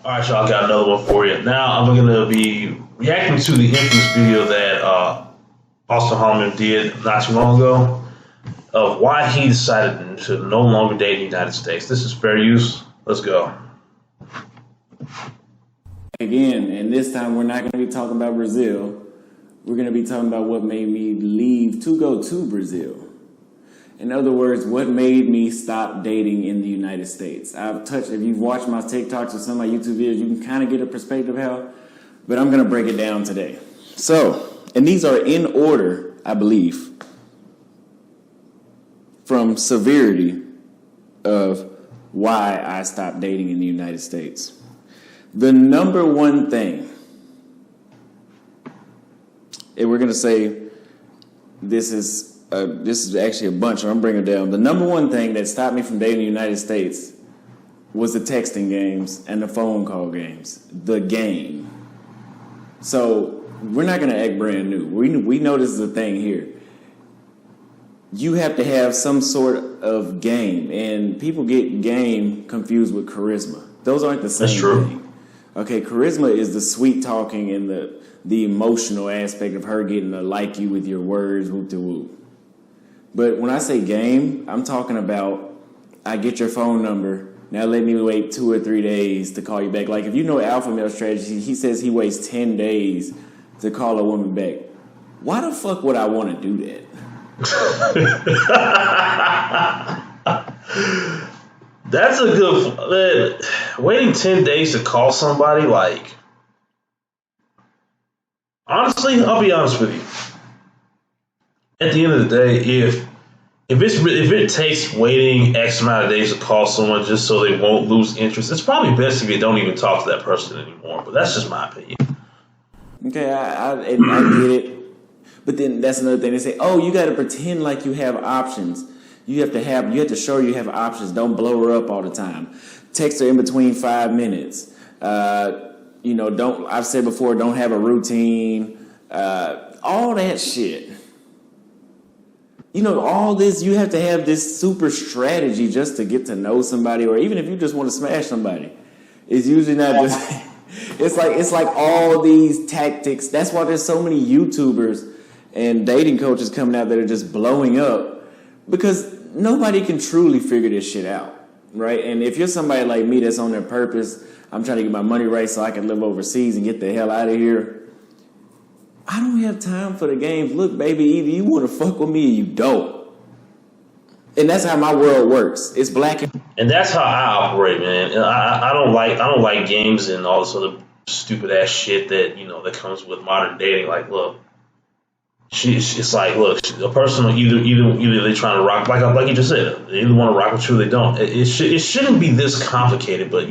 All right, y'all, got another one for you. Now I'm going to be reacting to the infamous video that Austin Holloman did not too long ago of why he decided to no longer date in the United States. This is fair use. Let's go. Again, and this time we're not going to be talking about Brazil. We're going to be talking about what made me leave to go to Brazil. In other words, what made me stop dating in the United States. If you've watched my TikToks or some of my YouTube videos, you can kind of get a perspective of how, but I'm going to break it down today. So, and these are in order, I believe, from severity of why I stopped dating in the United States. The number one thing, and we're going to say this is actually a bunch, I'm bringing it down. The number one thing that stopped me from dating the United States was the texting games and the phone call games. The game. So we're not going to act brand new. We know this is a thing here. You have to have some sort of game, and people get game confused with charisma. Those aren't the same That's true. thing. Okay, charisma is the sweet talking and the emotional aspect of her getting to like you with your words, whoop to whoop. But when I say game, I'm talking about I get your phone number. Now let me wait 2 or 3 days to call you back. Like if you know alpha male strategy, he says he waits 10 days to call a woman back. Why the fuck would I want to do that? That's a good. Waiting 10 days to call somebody, like, honestly, I'll be honest with you. At the end of the day, if it takes waiting X amount of days to call someone just so they won't lose interest, it's probably best if you don't even talk to that person anymore. But that's just my opinion. Okay, I get it. But then that's another thing. They say, oh, you got to pretend like you have options. You have to show you have options. Don't blow her up all the time. Text her in between 5 minutes. I've said before, don't have a routine. All that shit. All this, you have to have this super strategy just to get to know somebody, or even if you just want to smash somebody. It's usually not just, it's like all these tactics. That's why there's so many YouTubers and dating coaches coming out that are just blowing up, because nobody can truly figure this shit out, right? And if you're somebody like me that's on their purpose, I'm trying to get my money right so I can live overseas and get the hell out of here. I don't have time for the games. Look, baby, either you want to fuck with me or you don't. And that's how my world works. It's black and that's how I operate, man. And I don't like games and all this other stupid ass shit that that comes with modern dating. Like, look, it's like, look, a person will either they trying to rock, like you just said, they either want to rock with you or they don't. It shouldn't be this complicated, but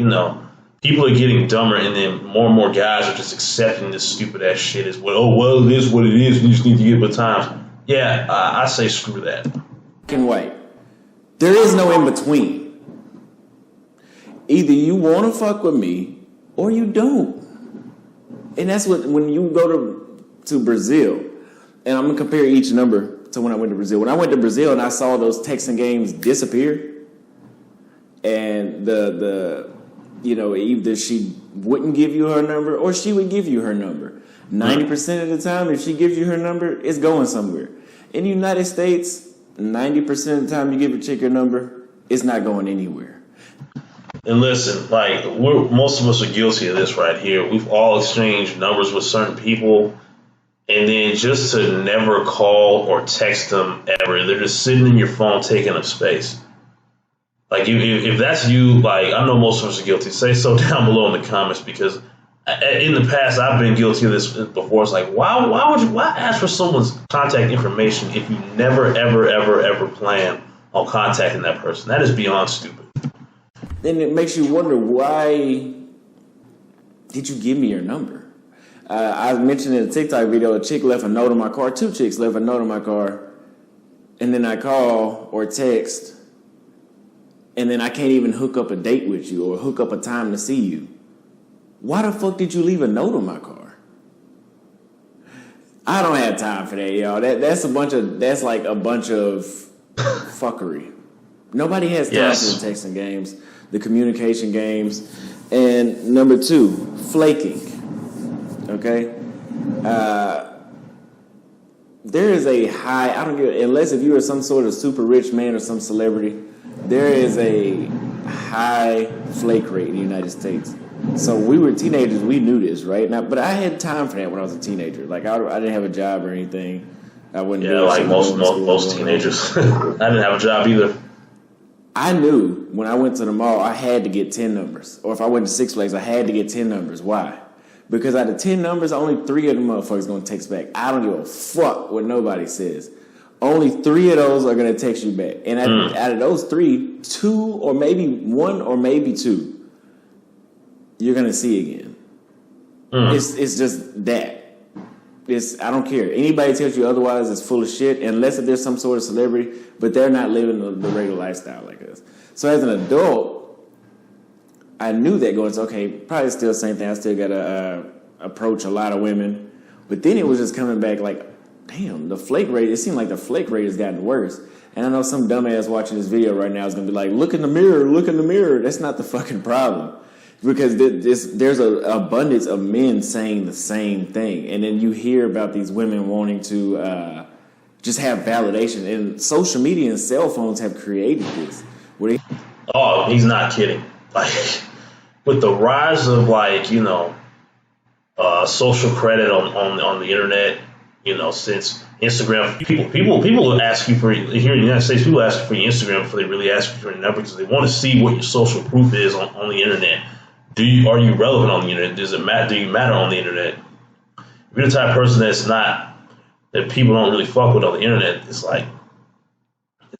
people are getting dumber, and then more and more guys are just accepting this stupid ass shit as well. It is what it is. You just need to get with times. Yeah, I say screw that. And white. There is no in between. Either you want to fuck with me or you don't. And that's what, when you go to Brazil, and I'm going to compare each number to when I went to Brazil. When I went to Brazil and I saw those texting games disappear, and either she wouldn't give you her number or she would give you her number. 90% of the time, if she gives you her number, it's going somewhere. In the United States, 90% of the time you give a chick your number, it's not going anywhere. And listen, like, most of us are guilty of this right here. We've all exchanged numbers with certain people, and then just to never call or text them ever, they're just sitting in your phone taking up space. Like, if that's you, like, I know most of us are guilty. Say so down below in the comments, because in the past I've been guilty of this before. It's like, why ask for someone's contact information if you never, ever, ever, ever plan on contacting that person? That is beyond stupid. Then it makes you wonder, why did you give me your number? I mentioned in a TikTok video, a chick left a note on my car. 2 chicks left a note on my car, and then I call or text, and then I can't even hook up a date with you or hook up a time to see you. Why the fuck did you leave a note on my car? I don't have time for that, y'all. That's like a bunch of fuckery. Nobody has time for the texting games. the communication games, and number 2, flaking. Okay, there is a high. I don't get unless if you are some sort of super rich man or some celebrity, there is a high flake rate in the United States. So we were teenagers, we knew this, right? Now, but I had time for that when I was a teenager. Like I didn't have a job or anything. I wouldn't. Yeah, like most teenagers. I didn't have a job either. I knew when I went to the mall, I had to get 10 numbers. Or if I went to Six Flags, I had to get 10 numbers. Why? Because out of 10 numbers, only 3 of the motherfuckers going to text back. I don't give a fuck what nobody says. Only 3 of those are going to text you back. And out of those 3, 2 or maybe 1 or maybe 2, you're going to see again. It's just that. I don't care. Anybody tells you otherwise is full of shit, unless if there's some sort of celebrity, but they're not living the regular lifestyle like us. So as an adult, I knew that going, okay, probably still the same thing. I still got to approach a lot of women. But then it was just coming back like, damn, the flake rate, it seemed like the flake rate has gotten worse. And I know some dumbass watching this video right now is going to be like, look in the mirror. That's not the fucking problem. Because there's an abundance of men saying the same thing. And then you hear about these women wanting to just have validation. And social media and cell phones have created this. Oh, he's not kidding. Like, with the rise of, like, social credit on the internet, since Instagram, people ask you for, here in the United States, people ask you for your Instagram before they really ask you for your number because they want to see what your social proof is on the internet. Are you relevant on the internet? Does it matter? Do you matter on the internet? If you're the type of person that people don't really fuck with on the internet, it's like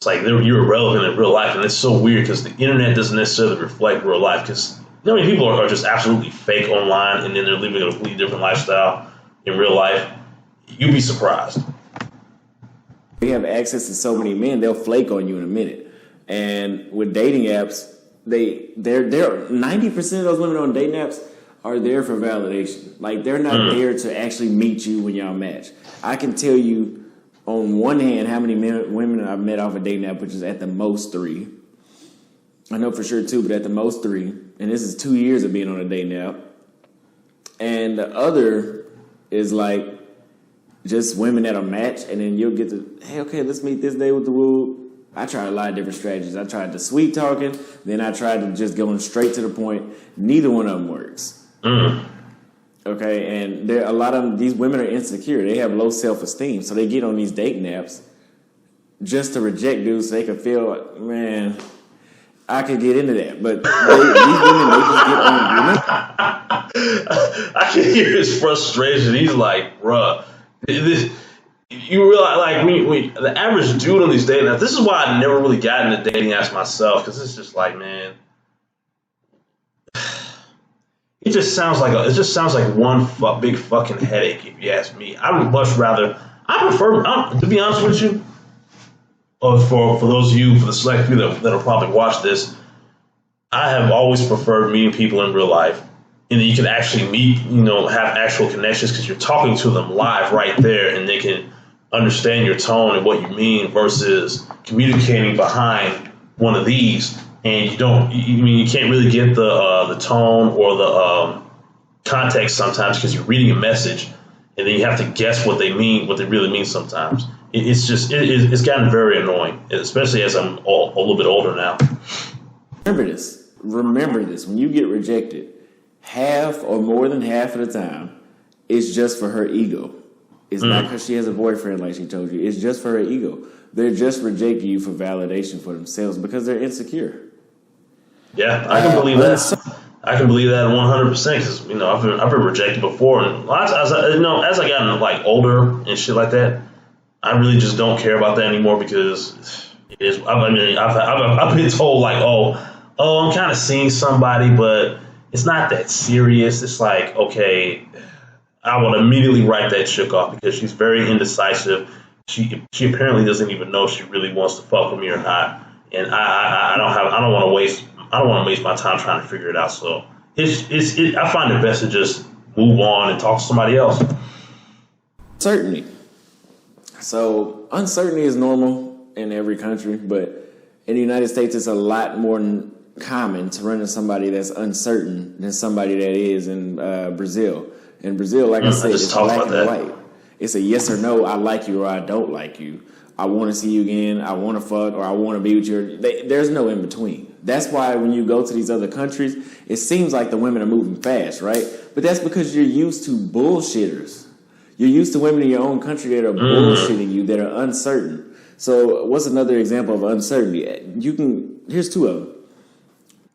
you're irrelevant in real life, and it's so weird because the internet doesn't necessarily reflect real life. Because people are just absolutely fake online, and then they're living a completely different lifestyle in real life. You'd be surprised. We have access to so many men; they'll flake on you in a minute. And with dating apps, they're 90% of those women on dating apps are there for validation. Like they're not there to actually meet you when y'all match. I can tell you on one hand how many women I've met off a dating app, which is at the most 3. I know for sure 2, but at the most 3. And this is 2 years of being on a dating app. And the other is like just women that'll match, and then you'll get to, hey, okay, let's meet this day with the woo. I tried a lot of different strategies. I tried the sweet talking, then I tried to just going straight to the point. Neither one of them works. Okay, and a lot of them, these women are insecure. They have low self-esteem, so they get on these dating apps just to reject dudes so they can feel like, man, I could get into that. But these women, they just get on women. I can hear his frustration. He's like, bruh, you realize, like, the average dude on these dating apps, this is why I never really got into dating apps myself, because it's just like, man, it just sounds like one big fucking headache, if you ask me. I would much rather, to be honest with you, for those of you, for the select few that'll probably watch this, I have always preferred meeting people in real life. And then you can actually meet, have actual connections because you're talking to them live right there, and they can understand your tone and what you mean versus communicating behind one of these. And you can't really get the tone or the context sometimes because you're reading a message, and then you have to guess what they really mean sometimes. It's gotten very annoying, especially as I'm a little bit older now. Remember this. When you get rejected, half or more than half of the time, it's just for her ego. It's not because she has a boyfriend like she told you. It's just for her ego. They're just rejecting you for validation for themselves because they're insecure. Yeah, I can believe that. I can believe that 100% because I've been rejected before, and as I got like older and shit like that, I really just don't care about that anymore because it is. I've been told like, oh, I'm kind of seeing somebody, but it's not that serious. It's like, okay, I would immediately write that chick off because she's very indecisive. She apparently doesn't even know if she really wants to fuck with me or not, and I don't want to waste my time trying to figure it out. So I find it best to just move on and talk to somebody else. Certainty. So uncertainty is normal in every country, but in the United States, it's a lot more common to run into somebody that's uncertain than somebody that is in Brazil. In Brazil, like I said, it's black and white. It's a yes or no. I like you or I don't like you. I want to see you again. I want to fuck or I want to be with you. There's no in between. That's why when you go to these other countries, it seems like the women are moving fast, right? But that's because you're used to bullshitters. You're used to women in your own country that are bullshitting you, that are uncertain. So what's another example of uncertainty? Here's two of them.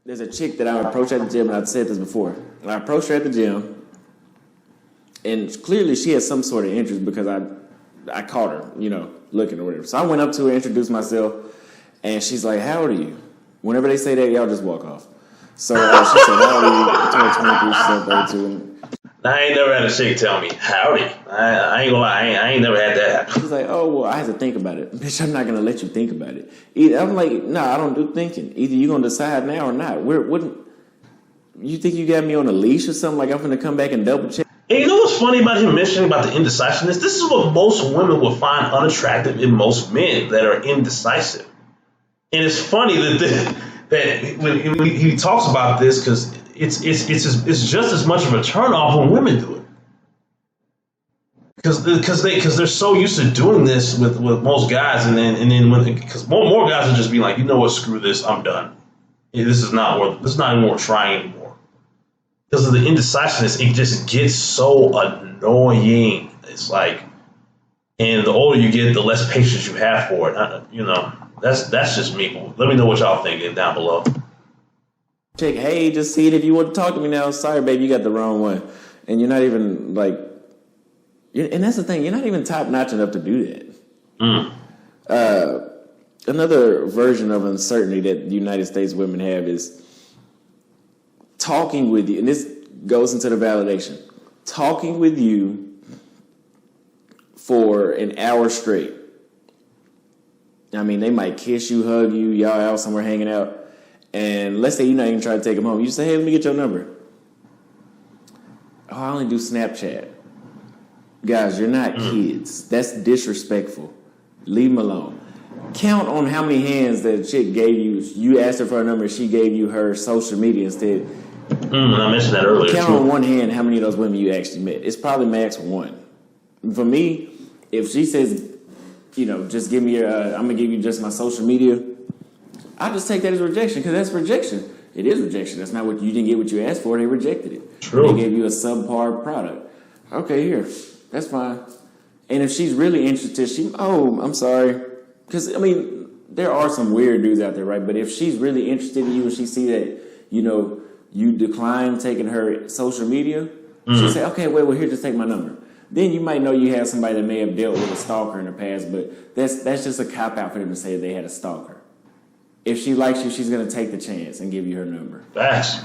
There's a chick that I approached at the gym, and I've said this before. I approached her at the gym, and clearly she has some sort of interest because I caught her, looking or whatever. So I went up to her, introduced myself, and she's like, "How old are you?" Whenever they say that, y'all just walk off. So she said, "How old are you?" I told her 23, she said 32. I ain't never had a chick tell me howdy. I ain't gonna lie, I ain't never had that happen. She's like, "Oh, well, I had to think about it." Bitch, I'm not gonna let you think about it. I'm like, "No, I don't do thinking. Either you're gonna decide now or not." You think you got me on a leash or something? Like I'm gonna come back and double check? And you know what's funny about him mentioning about the indecisiveness? This is what most women will find unattractive in most men that are indecisive. And it's funny that when he talks about this, because it's just as much of a turnoff when women do it, because they're so used to doing this with most guys, and then because more guys will just be like, you know what, screw this, I'm done. This is not even worth trying anymore. Because of the indecisiveness, it just gets so annoying. It's like, and the older you get, the less patience you have for it. That's just me. Let me know what y'all think down below. Check, hey, just see it if you want to talk to me now. Sorry, babe, you got the wrong one. And you're not even and that's the thing, you're not even top notch enough to do that. Another version of uncertainty that the United States women have is talking with you, and this goes into the validation. Talking with you for an hour straight. I mean, they might kiss you, hug you, y'all out somewhere hanging out. And let's say you're not even trying to take them home. You say, "Hey, let me get your number." "Oh, I only do Snapchat." Guys, you're not kids. That's disrespectful. Leave them alone. Count on how many hands that a chick gave you. You asked her for her number, she gave you her social media instead. I mentioned that earlier. Count on one hand how many of those women you actually met. It's probably max one. For me, if she says, just give me I'm gonna give you just my social media, I just take that as rejection, because that's rejection. It is rejection. That's not you didn't get what you asked for. They rejected it. True. They gave you a subpar product. Okay, here, that's fine. And if she's really interested, I'm sorry, because there are some weird dudes out there, right? But if she's really interested in you and she see that you decline taking her social media, she'll say, "Okay, well, here, just take my number." Then you might know you have somebody that may have dealt with a stalker in the past, but that's just a cop-out for them to say they had a stalker. If she likes you, she's going to take the chance and give you her number. Facts.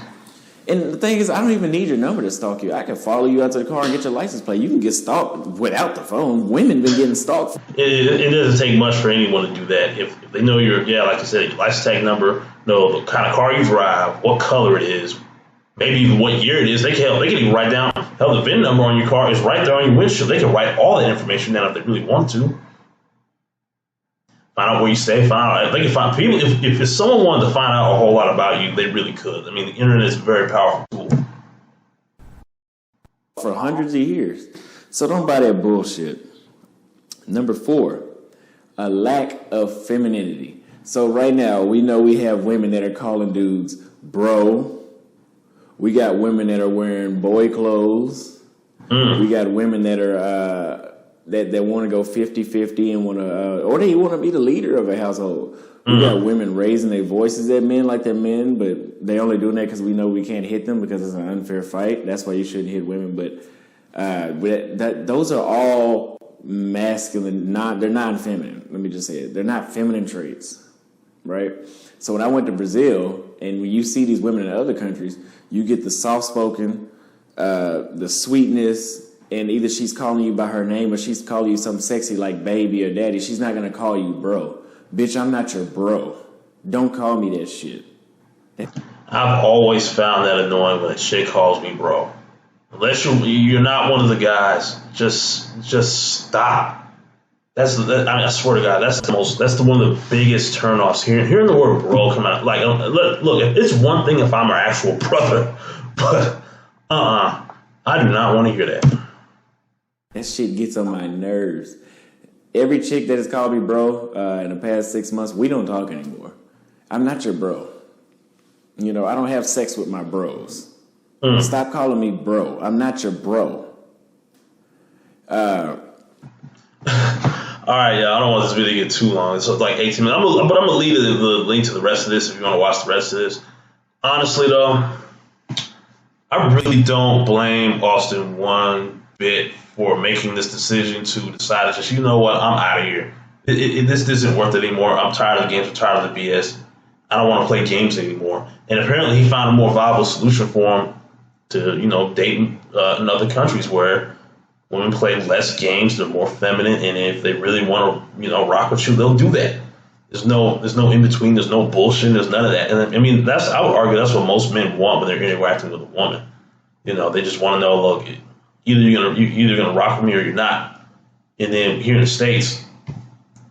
And the thing is, I don't even need your number to stalk you. I can follow you out to the car and get your license plate. You can get stalked without the phone. Women been getting stalked. It doesn't take much for anyone to do that. If they know like you said, your license tag number, know the kind of car you drive, what color it is, maybe even what year it is. They can even write down, the VIN number on your car is right there on your windshield. They can write all that information down if they really want to. Find out where you stay. They can find people. If someone wanted to find out a whole lot about you, they really could. The internet is a very powerful tool. For hundreds of years. So don't buy that bullshit. Number 4, a lack of femininity. So right now, we know we have women that are calling dudes bro. We got women that are wearing boy clothes. We got women that are that want to go 50-50 and want to, or they want to be the leader of a household. We got women raising their voices at men like they're men, but they only doing that because we know we can't hit them because it's an unfair fight. That's why you shouldn't hit women. But those are all masculine. They're non-feminine. Let me just say it. They're not feminine traits, right? So when I went to Brazil, and when you see these women in other countries, you get the soft-spoken, the sweetness, and either she's calling you by her name or she's calling you something sexy like baby or daddy. She's not going to call you bro. Bitch, I'm not your bro. Don't call me that shit. I've always found that annoying when a chick calls me bro. Unless you're not one of the guys, just stop. I swear to God, that's the one of the biggest turnoffs. Hearing the word bro come out, like, look, it's one thing if I'm our actual brother, but I do not want to hear that. That shit gets on my nerves. Every chick that has called me bro in the past 6 months, we don't talk anymore. I'm not your bro. You know, I don't have sex with my bros. Stop calling me bro. I'm not your bro. All right, yeah, I don't want this video to get too long. It's like 18 minutes. But I'm gonna leave the link to the rest of this if you want to watch the rest of this. Honestly, though, I really don't blame Austin one bit for making this decision to decide to just, you know what, I'm out of here. This isn't worth it anymore. I'm tired of the games. I'm tired of the BS. I don't want to play games anymore. And apparently, he found a more viable solution for him to, you know, date in other countries where women play less games, they're more feminine, and if they really want to, you know, rock with you, they'll do that. There's no in between. There's no bullshit. There's none of that. And I mean, I would argue that's what most men want when they're interacting with a woman. You know, they just want to know, look, either you're gonna rock with me or you're not. And then here in the States,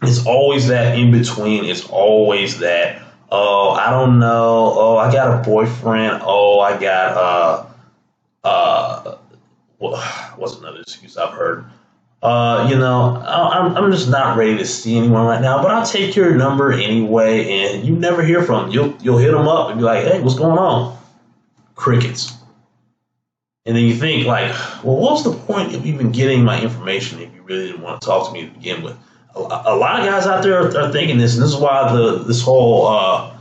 it's always that in between. It's always that, oh, I don't know. Oh, I got a boyfriend. Oh, I got what's another excuse I've heard? You know, I'm just not ready to see anyone right now, but I'll take your number anyway, and you never hear from them. You'll hit them up and be like, hey, what's going on? Crickets. And then you think, like, well, what's the point of even getting my information if you really didn't want to talk to me to begin with? A lot of guys out there are thinking this, and this is why this whole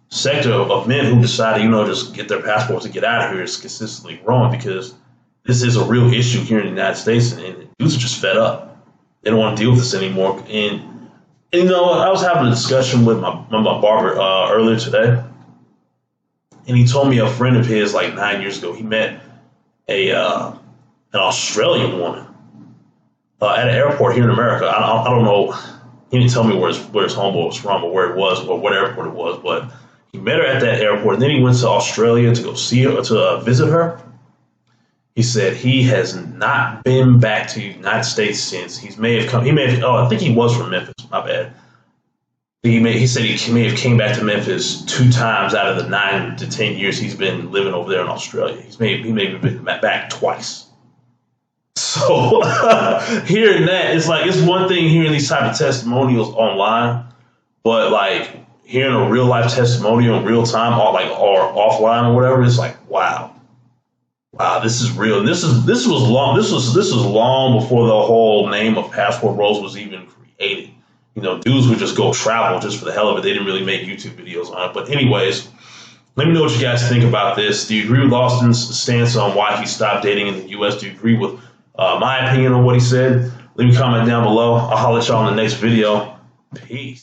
sector of men who decide to, you know, just get their passports and get out of here is consistently growing, because this is a real issue here in the United States, and dudes are just fed up. They don't want to deal with this anymore. And you know, I was having a discussion with my barber earlier today, and he told me a friend of his, like 9 years ago, he met an Australian woman at an airport here in America. I don't know. He didn't tell me where his homeboy was from or where it was or what airport it was, but he met her at that airport, and then he went to Australia to go see her, to visit her. He said he has not been back to the United States since. I think he was from Memphis. My bad. He said he may have came back to Memphis 2 times out of the 9 to 10 years he's been living over there in Australia. He may have been back twice. So hearing that, it's one thing hearing these type of testimonials online, but like hearing a real life testimonial in real time, or offline or whatever, it's like, wow, this is real. And this was long before the whole name of Passport Bros was even created. You know, dudes would just go travel just for the hell of it. They didn't really make YouTube videos on it. But anyways, let me know what you guys think about this. Do you agree with Austin's stance on why he stopped dating in the U.S.? Do you agree with my opinion on what he said? Leave me a comment down below. I'll holler at y'all in the next video. Peace.